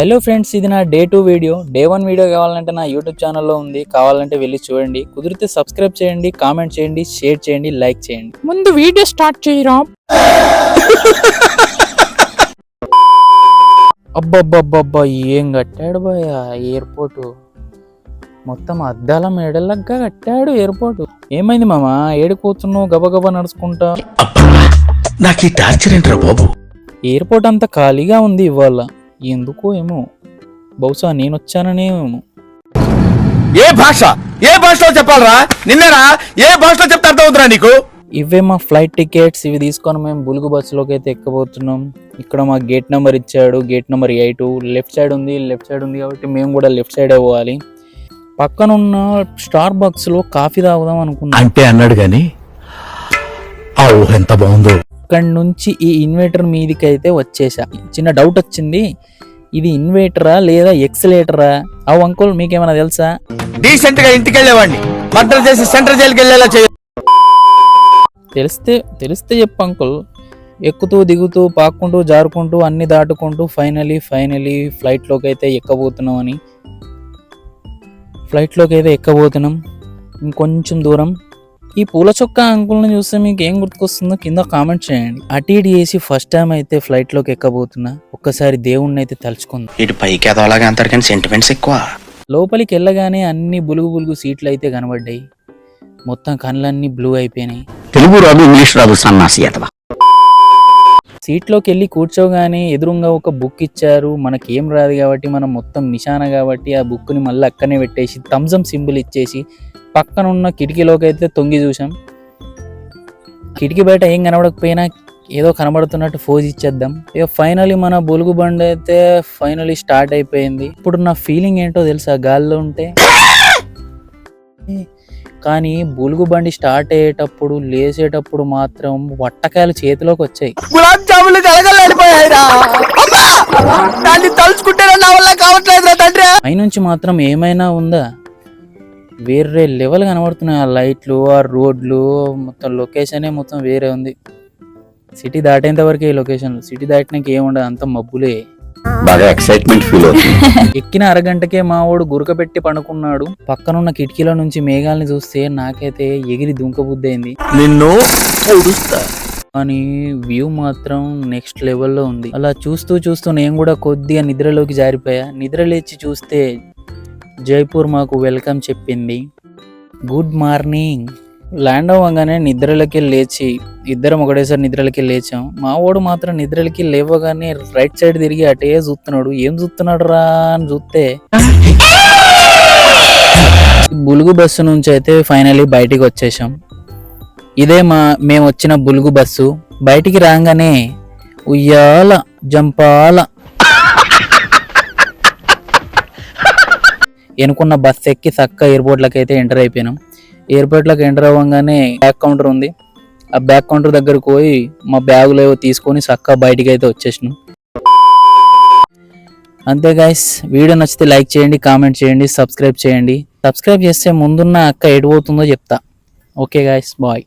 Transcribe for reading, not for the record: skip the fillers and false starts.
Hello friends, ఇది నా day 2 video. Day 1 video కావాలంటే నా యూట్యూబ్ ఛానల్లో ఉంది, కావాలంటే వెళ్ళి చూడండి. కుదిరితే సబ్స్క్రైబ్ చేయండి, కామెంట్ చేయండి, షేర్ చేయండి, లైక్ చేయండి. ముందు వీడియో స్టార్ట్ చేయరా. అబ్బబ్బబ్బబ్బా, ఏం కట్టాడు బాయ్ ఎయిర్పోర్ట్. మొత్తం అద్దాల మెడలగ్గా కట్టాడు ఎయిర్పోర్ట్. ఏమైంది మామ, ఏడుకోతున్నావు గబగబా నడుచుకుంటా? నాకు ఈ టార్చర్ ఏంట్రా బాబు. ఎయిర్పోర్ట్ అంతా ఖాళీగా ఉంది ఇవాళ, ఎందుకో ఏమో. బహుశా నేను వచ్చాననే ఏమో. ఏ భాషలో చెప్పాలరా? నిన్నరా ఏ భాషలో చెప్తే అర్థమవుతున్నా నీకు? ఇవే మా ఫ్లైట్ టికెట్స్. ఇవి తీసుకొని మేము బులుగు బస్సులోకి అయితే ఎక్కబోతున్నాం. ఇక్కడ మా గేట్ నెంబర్ ఇచ్చాడు, గేట్ నెంబర్ 8. లెఫ్ట్ సైడ్ ఉంది కాబట్టి మేము కూడా లెఫ్ట్ సైడ్ పోవాలి. పక్కన ఉన్న స్టార్ బాక్స్ లో కాఫీ తాగుదాం అనుకున్నాం. అంటే అన్నాడు గాని ఎంత బాగుందో. ఇక్కడ నుంచి ఈ ఇన్వర్టర్ మీదికి అయితే వచ్చేసా. చిన్న డౌట్ వచ్చింది, ఇది ఇన్వర్టరా లేదా ఎక్సలేటరా? అవు అంకుల్, మీకేమైనా తెలుసా? డీసెంట్ గా ఇంటికి వెళ్ళేవాడిని మర్డర్ చేసి సెంట్రల్ జైలుకి వెళ్ళేలా చేయ. తెలిస్తే చెప్పు అంకుల్. ఎక్కుతూ దిగుతూ పాక్కుంటూ జారుకుంటూ అన్ని దాటుకుంటూ ఫైనలీ ఫ్లైట్లోకి అయితే ఎక్కబోతున్నాం. ఇంకొంచెం దూరం. ఈ పూల చొక్కా అంకుల్ని చూస్తే మీకు ఏం గుర్తుకొస్తుందో కింద కామెంట్ చేయండి. అటు ఇటు చేసి ఫస్ట్ టైం అయితే ఫ్లైట్లోకి ఎక్కబోతున్నా. ఒక్కసారి దేవుణ్ణి అయితే తలుచుకుందాం. ఇటు పైకి అదోలాగా అంటారు కానీ సెంటిమెంట్స్ ఎక్కువ. లోపలికి వెళ్ళగానే అన్ని బులుగు సీట్లు అయితే కనబడ్డాయి. మొత్తం కళ్ళన్నీ బ్లూ అయిపోయినాయి. తెలుగు రాదు, ఇంగ్లీష్ రాదు, సన్నాసి అతవా. సీట్లోకి వెళ్ళి కూర్చోగానే ఎదురుగా ఒక బుక్ ఇచ్చారు. మనకేం రాదు కాబట్టి మనం మొత్తం నిశాన కాబట్టి ఆ బుక్ని మళ్ళీ అక్కనే పెట్టేసి థమ్స్ అప్ సింబల్ ఇచ్చేసి పక్కన ఉన్న కిటికీలోకి అయితే తొంగి చూసాం. కిటికీ బయట ఏం కనబడకపోయినా ఏదో కనబడుతున్నట్టు ఫోజ్ ఇచ్చేద్దాం. ఇక ఫైనలీ మన బొలుగు బండి అయితే స్టార్ట్ అయిపోయింది. ఇప్పుడు నా ఫీలింగ్ ఏంటో తెలుసా గాల్లో ఉంటే? కానీ బులుగు బండి స్టార్ట్ అయ్యేటప్పుడు లేచేటప్పుడు మాత్రం వట్టకాయలు చేతిలోకి వచ్చాయి. గులాబ్ జాములు పైనుంచి మాత్రం ఏమైనా ఉందా? వేరే లెవెల్ కనబడుతున్నాయి. ఆ లైట్లు, ఆ రోడ్లు, మొత్తం లొకేషనే మొత్తం వేరే ఉంది. సిటీ దాటేంత వరకే ఈ లొకేషన్. సిటీ దాటినాక ఏముండదు, అంత మబ్బులే. బాగా ఎక్సైట్మెంట్ ఫీల్ అవుతుంది. ఎక్కిన అరగంటకే మా వాడు గురక పెట్టి పడుకున్నాడు. పక్కనున్న కిటికీల నుంచి మేఘాలని చూస్తే నాకైతే ఎగిరి దుంకబుద్ధి అయింది. నిన్ను కానీ వ్యూ మాత్రం నెక్స్ట్ లెవెల్లో ఉంది. అలా చూస్తూ నేను కూడా కొద్దిగా నిద్రలోకి జారిపోయా. నిద్ర లేచి చూస్తే జైపూర్ మాకు వెల్కమ్ చెప్పింది. Good morning. ల్యాండ్ అవ్వగానే నిద్రలకి లేచి ఇద్దరం ఒకటేసారి నిద్రలకి లేచాం. మా వాడు మాత్రం నిద్రలకి లేవగానే రైట్ సైడ్ తిరిగి అటే చూస్తున్నాడు. ఏం చూస్తున్నాడు రా అని చూస్తే బులుగు బస్సు నుంచి అయితే ఫైనలీ బయటికి వచ్చేసాం. ఇదే మేము వచ్చిన బులుగు బస్సు. బయటికి రాగానే ఉయ్యాల జంపాల ఎనుకున్న బస్సు ఎక్కి చక్క ఎయిర్పోర్ట్లోకి అయితే ఎంటర్ అయిపోయినాం. ఎయిర్పోర్ట్లోకి ఎంటర్ అవ్వగానే బ్యాక్ కౌంటర్ ఉంది. ఆ బ్యాక్ కౌంటర్ దగ్గరకు పోయి మా బ్యాగులు ఏవో తీసుకొని చక్క బయటికి అయితే వచ్చేసినాం. అంతే గైస్, వీడియో నచ్చితే లైక్ చేయండి, కామెంట్ చేయండి, సబ్స్క్రైబ్ చేయండి. సబ్స్క్రైబ్ చేస్తే ముందున్న అక్క ఎటు పోతుందో చెప్తా. Okay guys, bye.